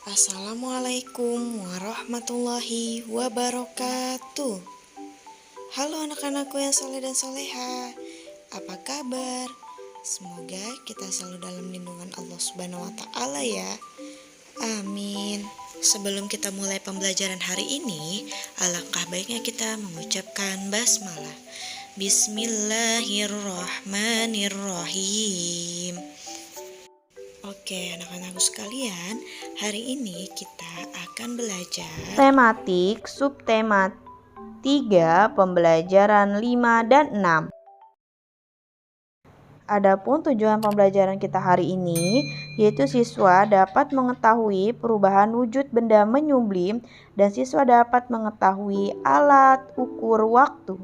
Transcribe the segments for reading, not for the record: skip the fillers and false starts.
Assalamualaikum warahmatullahi wabarakatuh. Halo anak-anakku yang soleh dan soleha, apa kabar? Semoga kita selalu dalam lindungan Allah Subhanahu wa Ta'ala ya. Amin. Sebelum kita mulai pembelajaran hari ini, alangkah baiknya kita mengucapkan basmalah. Bismillahirrahmanirrahim. Oke, anak-anakku sekalian, hari ini kita akan belajar tematik subtema 3 pembelajaran 5 dan 6. Adapun tujuan pembelajaran kita hari ini yaitu siswa dapat mengetahui perubahan wujud benda menyublim dan siswa dapat mengetahui alat ukur waktu.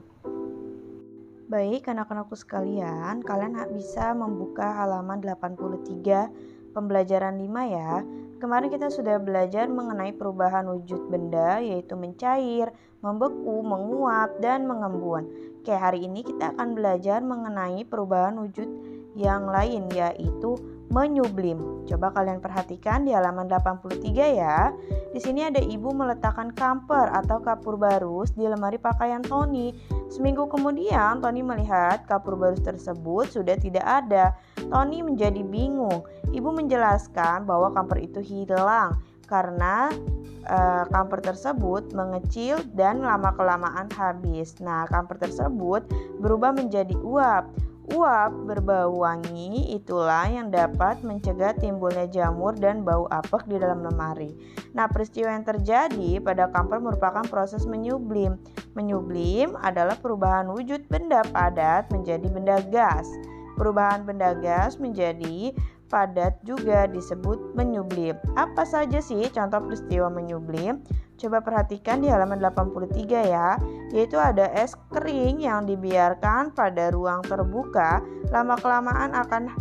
Baik anak-anakku sekalian, kalian bisa membuka halaman 83 pembelajaran 5 ya. Kemarin kita sudah belajar mengenai perubahan wujud benda yaitu mencair, membeku, menguap, dan mengembun. Oke, hari ini kita akan belajar mengenai perubahan wujud yang lain yaitu menyublim. Coba kalian perhatikan di halaman 83 ya. Di sini ada ibu meletakkan kamper atau kapur barus di lemari pakaian Tony. Seminggu kemudian Tony melihat kapur barus tersebut sudah tidak ada. Tony menjadi bingung. Ibu menjelaskan bahwa kamper itu hilang karena kamper tersebut mengecil dan lama-kelamaan habis. Nah, kamper tersebut berubah menjadi uap. Uap berbau wangi itulah yang dapat mencegah timbulnya jamur dan bau apek di dalam lemari. Nah, peristiwa yang terjadi pada kamper merupakan proses menyublim. Menyublim adalah perubahan wujud benda padat menjadi benda gas. Perubahan benda gas menjadi padat juga disebut menyublim. Apa saja sih contoh peristiwa menyublim? Coba perhatikan di halaman 83 ya, yaitu ada es kering yang dibiarkan pada ruang terbuka, lama-kelamaan akan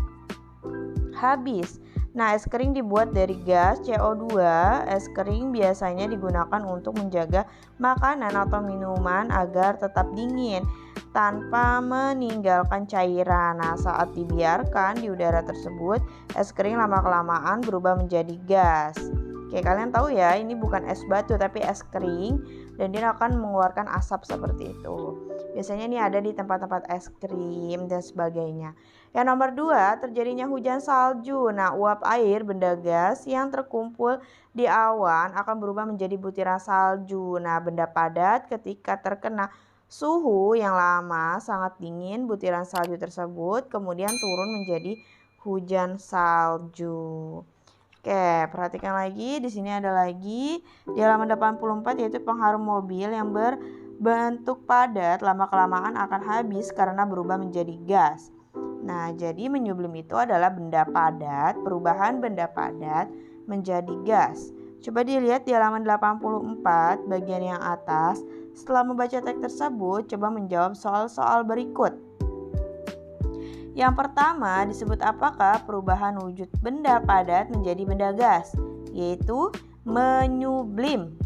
habis. Nah, es kering dibuat dari gas CO2. Es kering biasanya digunakan untuk menjaga makanan atau minuman agar tetap dingin tanpa meninggalkan cairan. Nah, saat dibiarkan di udara tersebut, es kering lama-kelamaan berubah menjadi gas. Oke, kalian tahu ya, ini bukan es batu tapi es kering dan dia akan mengeluarkan asap seperti itu. Biasanya ini ada di tempat-tempat es krim dan sebagainya. Yang nomor 2, terjadinya hujan salju. Nah, uap air benda gas yang terkumpul di awan akan berubah menjadi butiran salju. Nah, benda padat ketika terkena suhu yang lama sangat dingin, butiran salju tersebut kemudian turun menjadi hujan salju. Oke, perhatikan lagi, di sini ada lagi di halaman 84 yaitu pengharum mobil yang berbentuk padat lama-kelamaan akan habis karena berubah menjadi gas. Nah, jadi menyublim itu adalah benda padat, perubahan benda padat menjadi gas. Coba dilihat di halaman 84 bagian yang atas. Setelah membaca teks tersebut, coba menjawab soal-soal berikut. Yang pertama, disebut apakah perubahan wujud benda padat menjadi benda gas? Yaitu menyublim.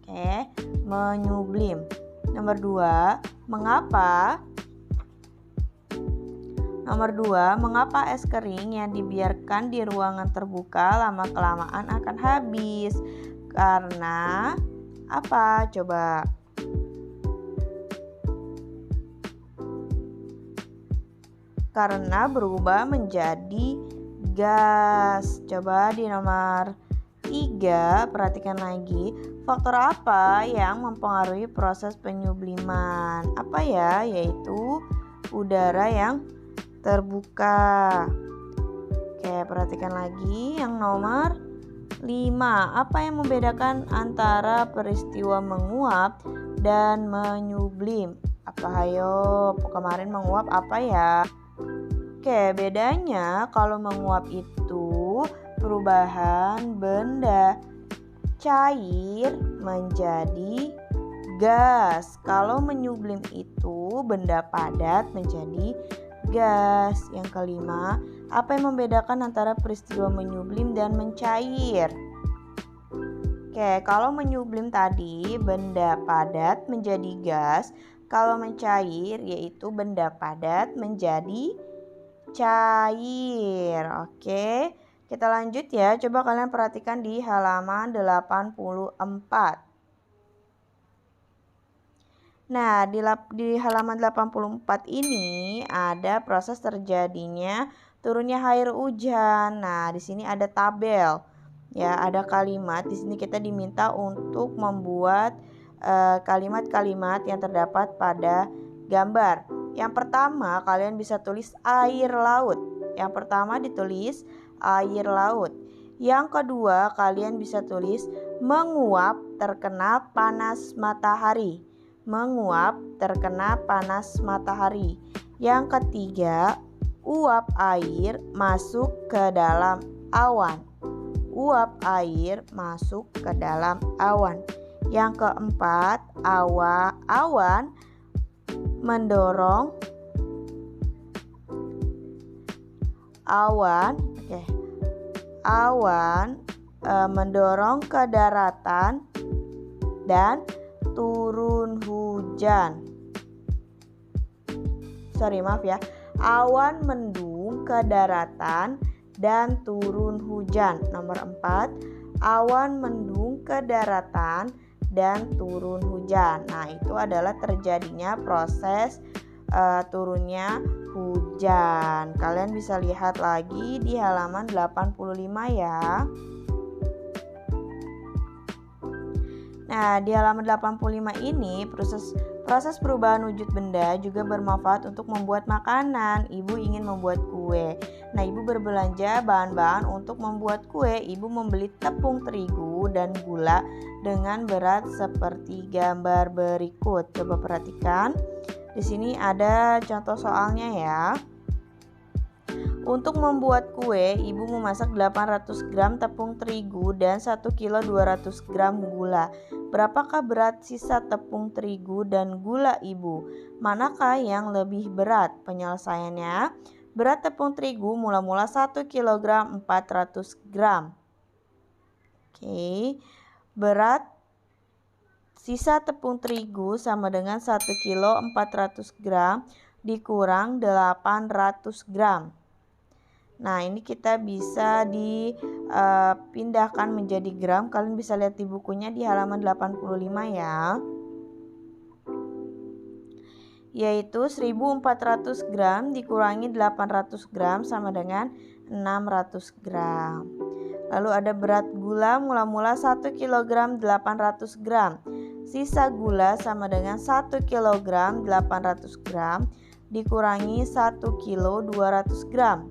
Oke, menyublim. Nomor 2, mengapa es kering yang dibiarkan di ruangan terbuka lama-kelamaan akan habis? Karena apa? Coba. Karena berubah menjadi gas. Coba di nomor 3, perhatikan lagi. Faktor apa yang mempengaruhi proses penyubliman? Apa ya? Yaitu udara yang terbuka. Oke, perhatikan lagi yang nomor 5. Apa yang membedakan antara peristiwa menguap dan menyublim? Apa hayo? Kemarin menguap apa ya? Oke, bedanya kalau menguap itu perubahan benda cair menjadi gas. Kalau menyublim itu benda padat menjadi gas. Yang kelima, apa yang membedakan antara peristiwa menyublim dan mencair? Oke, kalau menyublim tadi benda padat menjadi gas. Kalau mencair yaitu benda padat menjadi cair. Oke. Kita lanjut ya, coba kalian perhatikan di halaman 84. Nah, di halaman 84 ini ada proses terjadinya turunnya air hujan. Nah, di sini ada tabel. Ya, ada kalimat. Di sini kita diminta untuk membuat kalimat-kalimat yang terdapat pada gambar. Yang pertama, kalian bisa tulis air laut. Yang pertama ditulis air laut. Yang kedua, kalian bisa tulis menguap terkena panas matahari. Menguap terkena panas matahari. Yang ketiga, uap air masuk ke dalam awan. Uap air masuk ke dalam awan. Yang keempat, awan mendorong mendorong ke daratan dan turun hujan. Awan mendung ke daratan dan turun hujan. Nomor 4, awan mendung ke daratan dan turun hujan. Nah, itu adalah terjadinya proses turunnya hujan. Kalian bisa lihat lagi di halaman 85 ya. Nah, di halaman 85 ini proses perubahan wujud benda juga bermanfaat untuk membuat makanan. Ibu ingin membuat kue. Nah, ibu berbelanja bahan-bahan untuk membuat kue. Ibu membeli tepung terigu dan gula dengan berat seperti gambar berikut. Coba perhatikan. Di sini ada contoh soalnya ya. Untuk membuat kue, ibu memasak 800 gram tepung terigu dan 1 kilo 200 gram gula. Berapakah berat sisa tepung terigu dan gula ibu? Manakah yang lebih berat? Penyelesaiannya, berat tepung terigu mula-mula 1 kg 400 gram. Oke, berat sisa tepung terigu sama dengan 1 kilo 400 gram dikurang 800 gram. Nah, ini kita bisa dipindahkan menjadi gram. Kalian bisa lihat di bukunya di halaman 85 ya. Yaitu 1400 gram dikurangi 800 gram sama dengan 600 gram. Lalu ada berat gula mula-mula 1 kg 800 gram. Sisa gula sama dengan 1 kg 800 gram dikurangi 1 kilo 200 gram.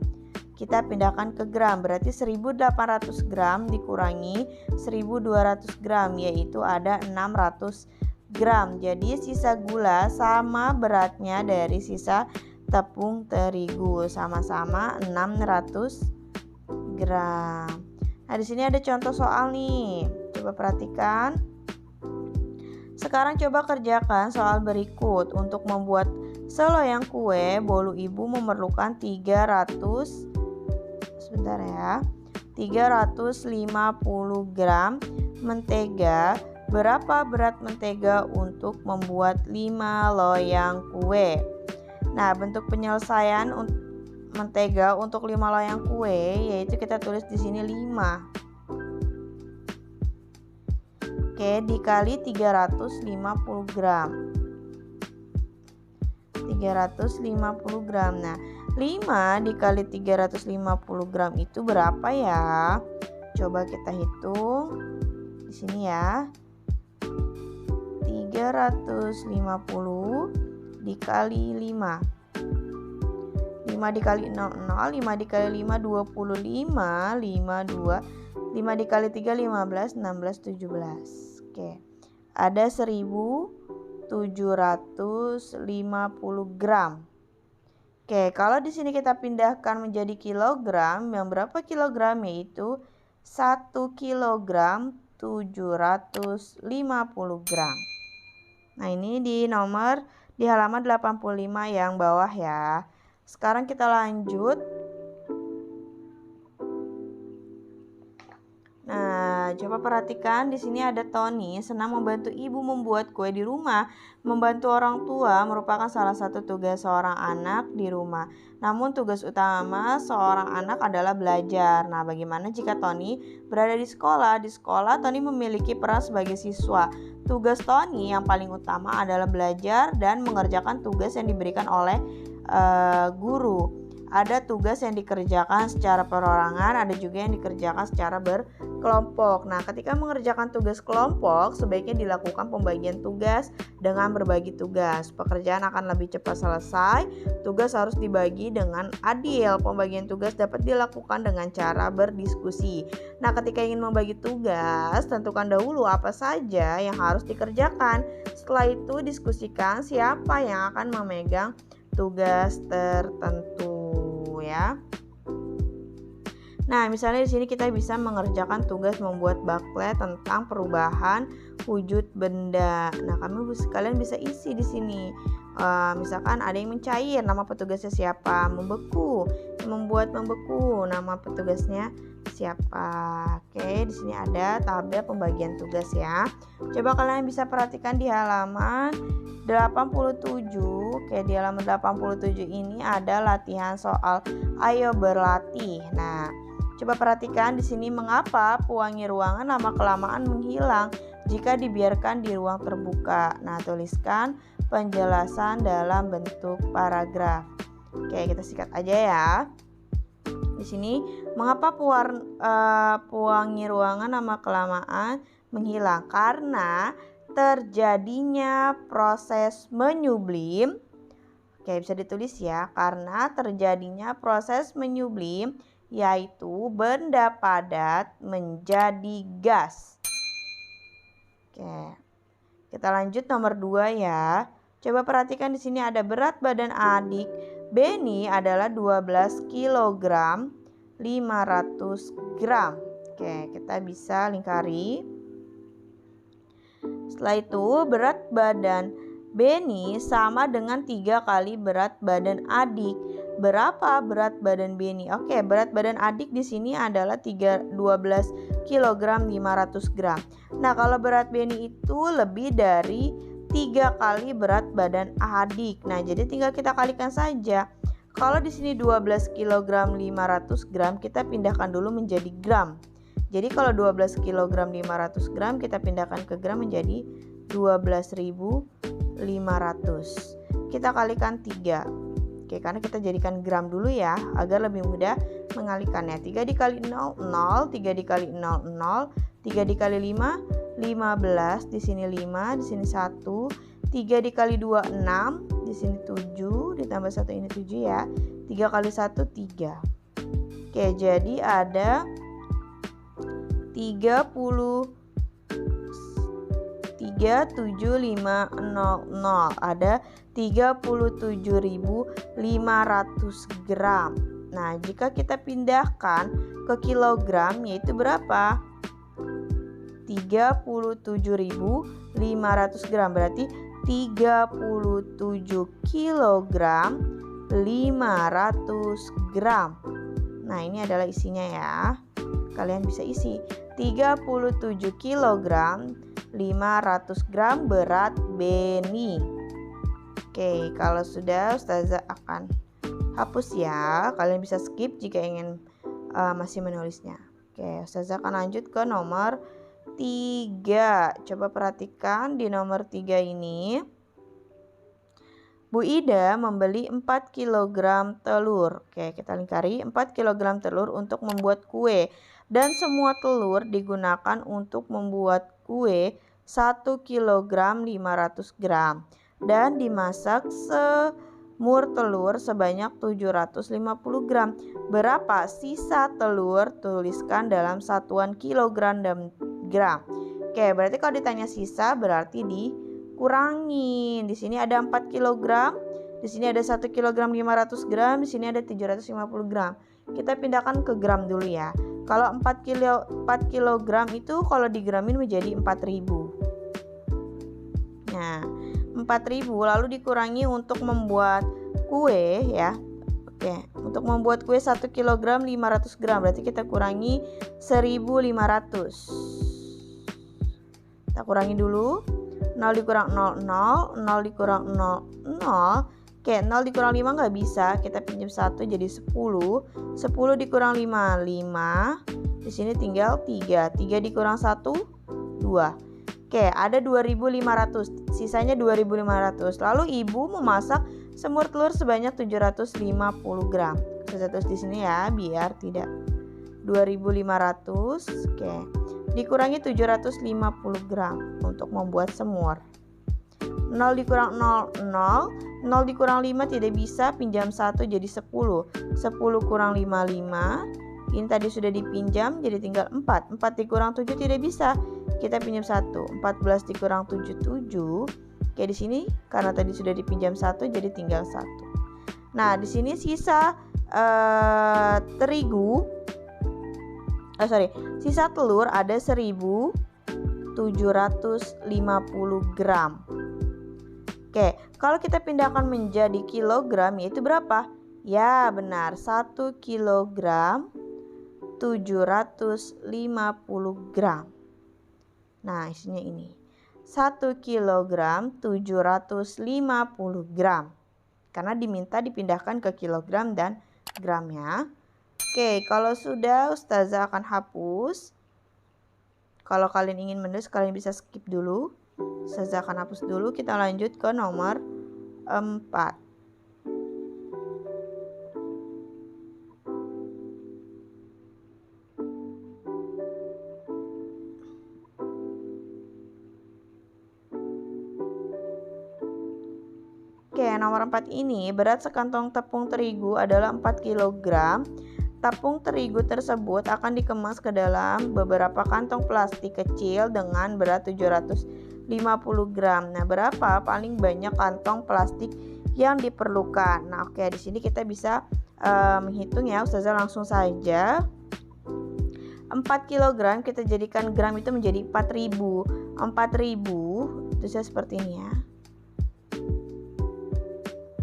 Kita pindahkan ke gram, berarti 1800 gram dikurangi 1200 gram, yaitu ada 600 gram. Jadi sisa gula sama beratnya dari sisa tepung terigu, sama-sama 600 gram. Nah, di sini ada contoh soal nih. Coba perhatikan. Sekarang coba kerjakan soal berikut. Untuk membuat seloyang kue, bolu ibu memerlukan 350 gram mentega. Berapa berat mentega untuk membuat 5 loyang kue? Nah, bentuk penyelesaian mentega untuk 5 loyang kue yaitu kita tulis di sini 5. Oke, dikali 350 gram. 350 gram. Nah, 5 dikali 350 gram itu berapa ya? Coba kita hitung di sini ya. 350 dikali 5. 5 dikali 0, 0. 5 dikali 5, 25. 5 dikali 3, 15. 16, 17. Oke. Ada 1750 gram. Oke, kalau di sini kita pindahkan menjadi kilogram, yang berapa kilogram yaitu 1 kilogram 750 gram. Nah, ini di halaman 85 yang bawah ya. Sekarang kita lanjut. Nah, Nah, coba perhatikan di sini ada Tony senang membantu ibu membuat kue di rumah. Membantu orang tua merupakan salah satu tugas seorang anak di rumah. Namun tugas utama seorang anak adalah belajar. Nah, bagaimana jika Tony berada di sekolah? Di sekolah, Tony memiliki peran sebagai siswa. Tugas Tony yang paling utama adalah belajar dan mengerjakan tugas yang diberikan oleh guru. Ada tugas yang dikerjakan secara perorangan, ada juga yang dikerjakan secara berkelompok. Nah, ketika mengerjakan tugas kelompok, sebaiknya dilakukan pembagian tugas dengan berbagi tugas. Pekerjaan akan lebih cepat selesai. Tugas harus dibagi dengan adil. Pembagian tugas dapat dilakukan dengan cara berdiskusi. Nah, ketika ingin membagi tugas, tentukan dahulu apa saja yang harus dikerjakan. Setelah itu, diskusikan siapa yang akan memegang tugas tertentu ya. Nah, misalnya di sini kita bisa mengerjakan tugas membuat booklet tentang perubahan wujud benda. Nah, kalian bisa isi di sini. Misalkan ada yang mencair, nama petugasnya siapa? Membeku, membuat membeku, nama petugasnya siapa? Oke, di sini ada tabel pembagian tugas ya. Coba kalian bisa perhatikan di halaman 87. Oke, di halaman 87 ini ada latihan soal ayo berlatih. Nah, coba perhatikan di sini mengapa pewangi ruangan lama-kelamaan menghilang jika dibiarkan di ruang terbuka. Nah, tuliskan penjelasan dalam bentuk paragraf. Oke, kita sikat aja ya. Di sini mengapa pewangi ruangan lama-kelamaan menghilang? Karena terjadinya proses menyublim. Oke, bisa ditulis ya. Karena terjadinya proses menyublim, yaitu benda padat menjadi gas. Oke, kita lanjut nomor 2 ya. Coba perhatikan di sini ada berat badan adik Beni adalah 12 kg 500 gram. Oke, kita bisa lingkari. Setelah itu berat badan Beni sama dengan 3 kali berat badan adik. Berapa berat badan Beni? Oke, berat badan adik di sini adalah 12 kg 500 gram. Nah, kalau berat Beni itu lebih dari 3 kali berat badan adik. Nah, jadi tinggal kita kalikan saja. Kalau di sini 12 kg 500 gram, kita pindahkan dulu menjadi gram. Jadi kalau 12 kg 500 gram kita pindahkan ke gram menjadi 12.500. Kita kalikan 3. Oke, karena kita jadikan gram dulu ya agar lebih mudah mengalikannya. 3 dikali 0, 0. 3 dikali 0, 0. 3 dikali 5, 15. Di sini 5, di sini 1. 3 dikali 2, 6. Di sini 7. Ditambah 1 ini 7 ya. 3 kali 1, 3. Oke, jadi ada 37500. Ada 37.500 gram. Nah, jika kita pindahkan ke kilogram yaitu berapa? 37.500 gram. Berarti 37 kilogram 500 gram. Nah, ini adalah isinya ya. Kalian bisa isi 37 kg 500 gram berat Beni. Oke, kalau sudah Ustazah akan hapus ya. Kalian bisa skip jika ingin masih menulisnya. Oke, Ustazah akan lanjut ke nomor 3. Coba perhatikan di nomor 3 ini. Bu Ida membeli 4 kg telur. Oke, kita lingkari 4 kg telur untuk membuat kue. Dan semua telur digunakan untuk membuat kue 1 kg 500 gram. Dan dimasak semur telur sebanyak 750 gram. Berapa sisa telur? Tuliskan dalam satuan kilogram dan gram. Oke, berarti kalau ditanya sisa berarti dikurangin. Di sini ada 4 kg, di sini ada 1 kg 500 gram, di sini ada 750 gram. Kita pindahkan ke gram dulu ya. Kalau 4 kg itu kalau digramin menjadi 4.000. Nah, 4.000 lalu dikurangi untuk membuat kue ya. Oke, untuk membuat kue 1 kg 500 gram berarti kita kurangi 1.500. Kita kurangi dulu. 0 dikurang 0, 0. 0 dikurang 0, 0. Oke, 0 dikurang 5 nggak bisa. Kita pinjam 1 jadi 10. 10 dikurang 5, 5. Di sini tinggal 3. 3 dikurang 1, 2. Oke, ada 2.500. Sisanya 2.500. Lalu ibu memasak semur telur sebanyak 750 gram. Saya tulis di sini ya, biar tidak 2.500. Oke. Dikurangi 750 gram untuk membuat semur. 0 dikurang 0, 0. 0 dikurang 5 tidak bisa, pinjam 1 jadi 10. 10 kurang 5, 5. Ini tadi sudah dipinjam, jadi tinggal 4. 4 dikurang 7 tidak bisa, kita pinjam 1. 14 dikurang 7, 7. Oke, di sini karena tadi sudah dipinjam 1, jadi tinggal 1. Nah, di sini sisa sisa telur ada 1.750 gram. Oke, kalau kita pindahkan menjadi kilogram yaitu berapa? Ya, benar, 1 kilogram 750 gram. Nah, isinya ini 1 kilogram 750 gram. Karena diminta dipindahkan ke kilogram dan gram ya. Oke, kalau sudah Ustazah akan hapus. Kalau kalian ingin menulis, kalian bisa skip dulu. Ustazah akan hapus dulu. Kita lanjut ke nomor 4. Oke, nomor 4 ini berat sekantong tepung terigu adalah 4 kg. Tepung terigu tersebut akan dikemas ke dalam beberapa kantong plastik kecil dengan berat 750 gram. Nah, berapa paling banyak kantong plastik yang diperlukan? Nah, oke, di sini kita bisa menghitung ya. Ustazah langsung saja. 4 kg kita jadikan gram itu menjadi 4.000. 4.000 itu saya seperti ini ya.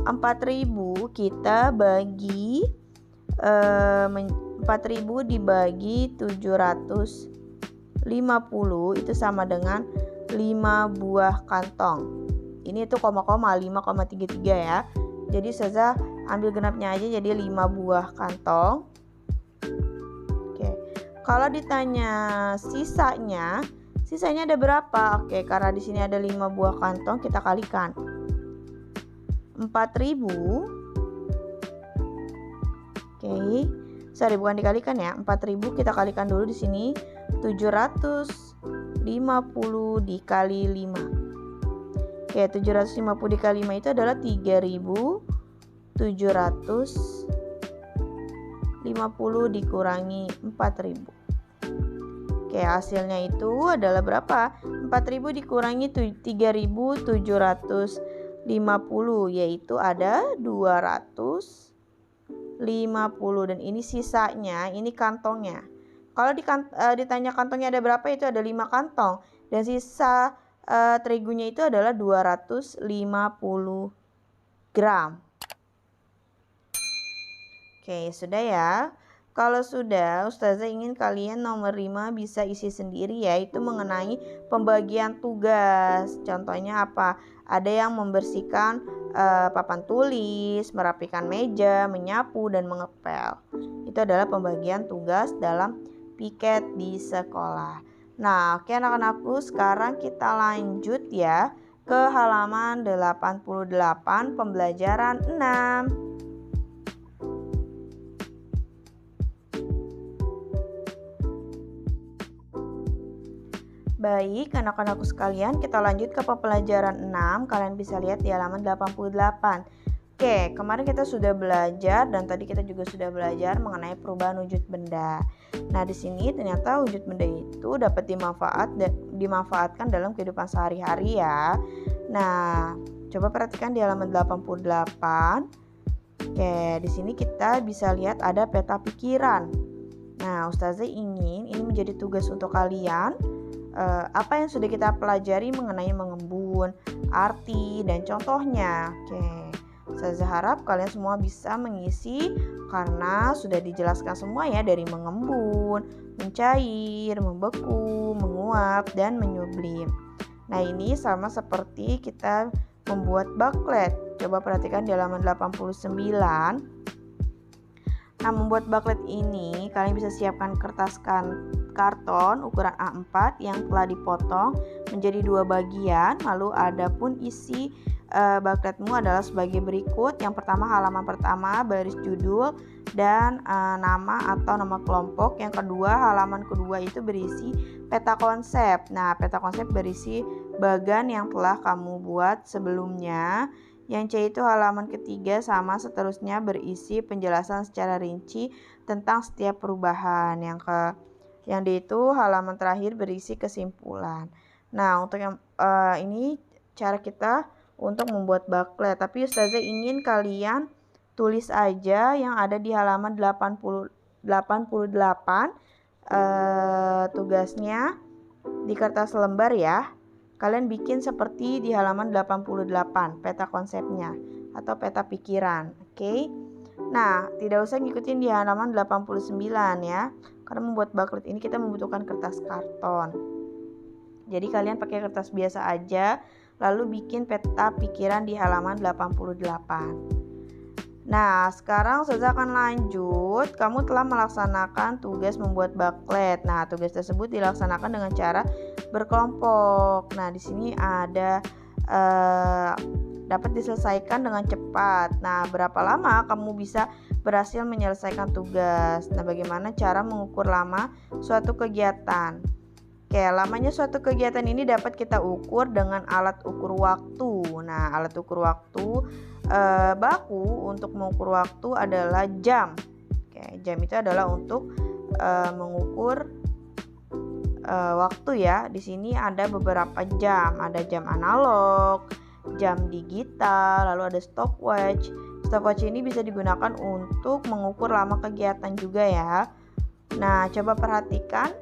4.000 kita bagi 4.000 dibagi 750 itu sama dengan 5 buah kantong. Ini itu koma-koma 5,33 ya. Jadi Ustazah ambil genapnya aja jadi 5 buah kantong. Oke. Kalau ditanya sisanya ada berapa? Oke, karena di sini ada 5 buah kantong, kita kalikan. 4.000. Oke. Sorry, bukan dikalikan ya. 4.000 kita kalikan dulu di sini. 750 dikali 5. Oke, 750 dikali 5 itu adalah 3.750 dikurangi 4.000. Oke, hasilnya itu adalah berapa? 4.000 dikurangi 3.750 yaitu ada 250 dan ini sisanya, ini kantongnya. Kalau ditanya kantongnya ada berapa, itu ada 5 kantong dan sisa terigunya itu adalah 250 gram. Oke, sudah ya. Kalau sudah, Ustazah ingin kalian nomor 5 bisa isi sendiri, yaitu mengenai pembagian tugas. Contohnya apa? Ada yang membersihkan papan tulis, merapikan meja, menyapu, dan mengepel. Itu adalah pembagian tugas dalam piket di sekolah. Nah, oke anak-anakku, sekarang kita lanjut ya ke halaman 88 pembelajaran 6. Baik, anak-anakku sekalian, kita lanjut ke pembelajaran 6. Kalian bisa lihat di halaman 88. Oke, kemarin kita sudah belajar dan tadi kita juga sudah belajar mengenai perubahan wujud benda. Nah, di sini ternyata wujud benda itu dapat dimanfaatkan dalam kehidupan sehari-hari ya. Nah, coba perhatikan di halaman 88. Oke, di sini kita bisa lihat ada peta pikiran. Nah, Ustazah ingin ini menjadi tugas untuk kalian. Apa yang sudah kita pelajari mengenai mengembun, arti, dan contohnya. Oke, saya harap kalian semua bisa mengisi karena sudah dijelaskan semua ya, dari mengembun, mencair, membeku, menguap, dan menyublim. Nah, ini sama seperti kita membuat booklet. Coba perhatikan di halaman 89. Nah, membuat booklet ini kalian bisa siapkan kertas karton ukuran A4 yang telah dipotong menjadi 2 bagian. Lalu adapun isi bookletmu adalah sebagai berikut. Yang pertama, halaman pertama baris judul dan nama atau nama kelompok. Yang kedua, halaman kedua itu berisi peta konsep. Nah, peta konsep berisi bagan yang telah kamu buat sebelumnya. Yang C itu halaman ketiga sama seterusnya berisi penjelasan secara rinci tentang setiap perubahan. Yang D itu halaman terakhir berisi kesimpulan. Nah, untuk yang ini cara kita untuk membuat booklet. Tapi Ustazah ingin kalian tulis aja yang ada di halaman 88 tugasnya di kertas lembar ya. Kalian bikin seperti di halaman 88 peta konsepnya atau peta pikiran, oke? Nah, tidak usah ngikutin di halaman 89 ya. Karena membuat booklet ini kita membutuhkan kertas karton. Jadi kalian pakai kertas biasa aja, lalu bikin peta pikiran di halaman 88. Nah, sekarang Ustazah akan lanjut. Kamu telah melaksanakan tugas membuat booklet. Nah, tugas tersebut dilaksanakan dengan cara berkelompok. Nah, di sini ada dapat diselesaikan dengan cepat. Nah, berapa lama kamu bisa berhasil menyelesaikan tugas? Nah, bagaimana cara mengukur lama suatu kegiatan? Oke, lamanya suatu kegiatan ini dapat kita ukur dengan alat ukur waktu. Nah, alat ukur waktu baku untuk mengukur waktu adalah jam. Oke, jam itu adalah untuk mengukur waktu ya. Di sini ada beberapa jam. Ada jam analog, jam digital, lalu ada stopwatch. Stopwatch ini bisa digunakan untuk mengukur lama kegiatan juga ya. Nah, coba perhatikan.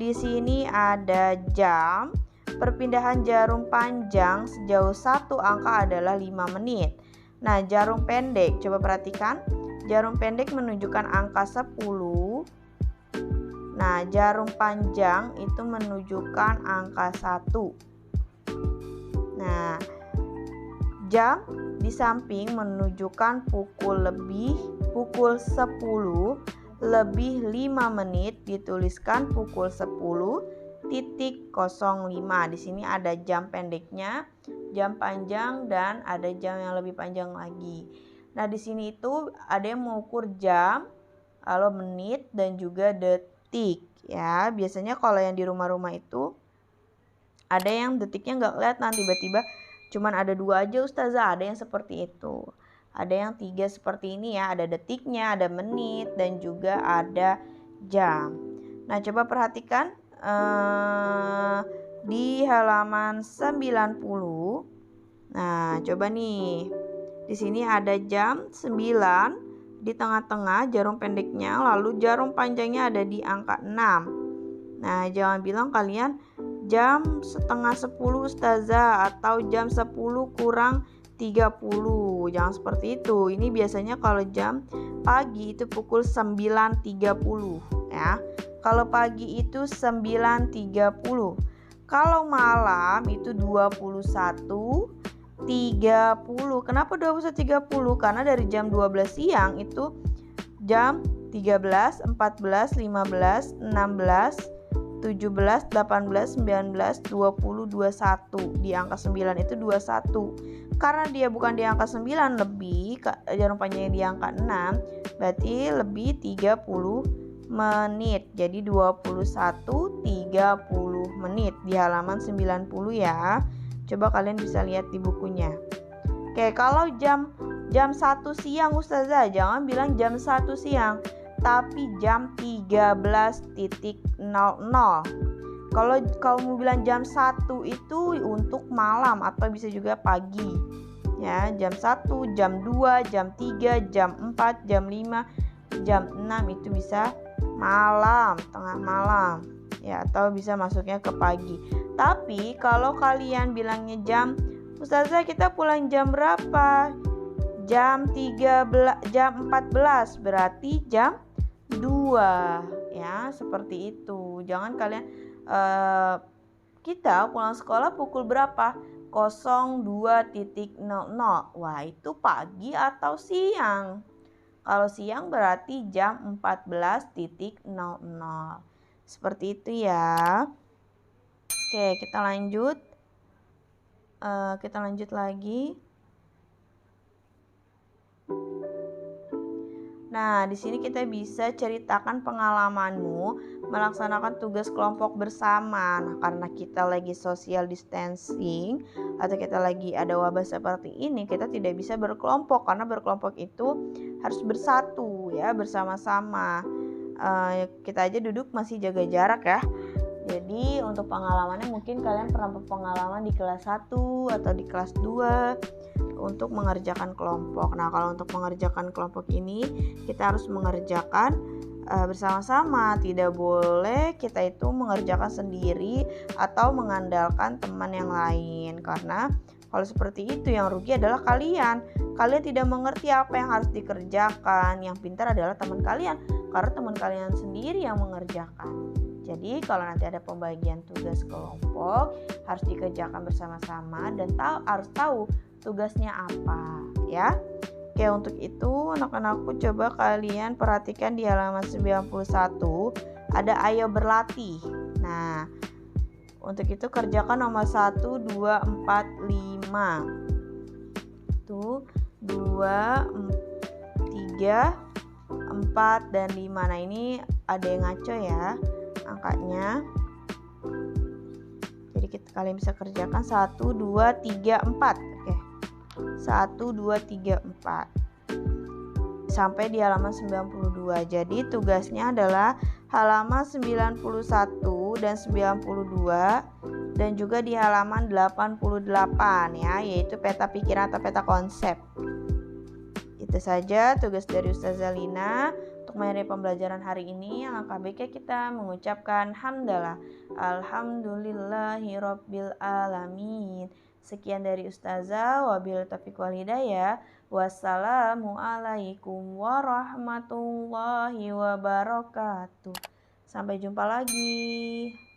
Di sini ada jam. Perpindahan jarum panjang sejauh satu angka adalah 5 menit. Nah, jarum pendek, coba perhatikan. Jarum pendek menunjukkan angka 10. Nah, jarum panjang itu menunjukkan angka 1. Nah, jam di samping menunjukkan pukul 10 lebih 5 menit, dituliskan pukul 10.05. Di sini ada jam pendeknya, jam panjang, dan ada jam yang lebih panjang lagi. Nah, di sini itu ada yang mengukur jam, lalu menit, dan juga detik ya. Biasanya kalau yang di rumah-rumah itu ada yang detiknya nggak kelihatan, tiba-tiba cuman ada 2 aja Ustazah. Ada yang seperti itu. Ada yang 3 seperti ini ya, ada detiknya, ada menit, dan juga ada jam. Nah, coba perhatikan di halaman 90. Nah, coba nih. Di sini ada jam 9 di tengah-tengah jarum pendeknya, lalu jarum panjangnya ada di angka 6. Nah, jangan bilang kalian jam setengah 10 Ustazah atau jam 10 kurang 30. Jangan seperti itu. Ini biasanya kalau jam pagi itu pukul 9.30 ya. Kalau pagi itu 9.30. Kalau malam itu 21.30. Kenapa 21.30? Karena dari jam 12 siang itu jam 13, 14, 15, 16, 17, 18, 19, 20, 21. Di angka 9 itu 21. Karena dia bukan di angka 9 lebih, jarum panjangnya di angka 6, berarti lebih 30 menit. Jadi 21.30 menit di halaman 90 ya. Coba kalian bisa lihat di bukunya. Oke, kalau jam 1 siang Ustazah, jangan bilang jam 1 siang, tapi jam 13.00. Kalau kamu bilang jam 1 itu untuk malam atau bisa juga pagi. Ya, jam 1, jam 2, jam 3, jam 4, jam 5, jam 6 itu bisa malam, tengah malam. Ya, atau bisa masuknya ke pagi. Tapi kalau kalian bilangnya jam, Ustazah kita pulang jam berapa? Jam 14, berarti jam 2 ya, seperti itu. Jangan kalian Kita pulang sekolah pukul berapa? 02.00. Wah, itu pagi atau siang? Kalau siang berarti jam 14.00. Seperti itu ya. Oke, kita lanjut. Kita lanjut lagi. Nah, di sini kita bisa ceritakan pengalamanmu melaksanakan tugas kelompok bersama. Nah, karena kita lagi social distancing atau kita lagi ada wabah seperti ini, kita tidak bisa berkelompok karena berkelompok itu harus bersatu ya, bersama-sama. Kita aja duduk masih jaga jarak ya. Jadi untuk pengalamannya mungkin kalian pernah berpengalaman di kelas 1 atau di kelas 2 untuk mengerjakan kelompok. Nah, kalau untuk mengerjakan kelompok ini kita harus mengerjakan bersama-sama. Tidak boleh kita itu mengerjakan sendiri atau mengandalkan teman yang lain. Karena kalau seperti itu yang rugi adalah kalian. Kalian tidak mengerti apa yang harus dikerjakan. Yang pintar adalah teman kalian karena teman kalian sendiri yang mengerjakan. Jadi kalau nanti ada pembagian tugas kelompok harus dikerjakan bersama-sama dan harus tahu tugasnya apa ya. Oke, untuk itu anak-anakku coba kalian perhatikan di halaman 91 ada ayo berlatih. Nah, untuk itu kerjakan nomor 1, 2, 4, 5. Tuh 2, 3, 4, dan 5. Nah, ini ada yang ngaco ya angkanya. Jadi kalian bisa kerjakan 1, 2, 3, 4. Oke. 1, 2, 3, 4. Sampai di halaman 92. Jadi tugasnya adalah halaman 91 dan 92 dan juga di halaman 88 ya, yaitu peta pikiran atau peta konsep. Itu saja tugas dari Ustazah Lina. Untuk mengakhiri pembelajaran hari ini, langkah baiknya kita mengucapkan hamdalah. Alhamdulillahirabbil alamin. Sekian dari Ustazah, wabillahi taufiq wal hidayah. Wassalamualaikum warahmatullahi wabarakatuh. Sampai jumpa lagi.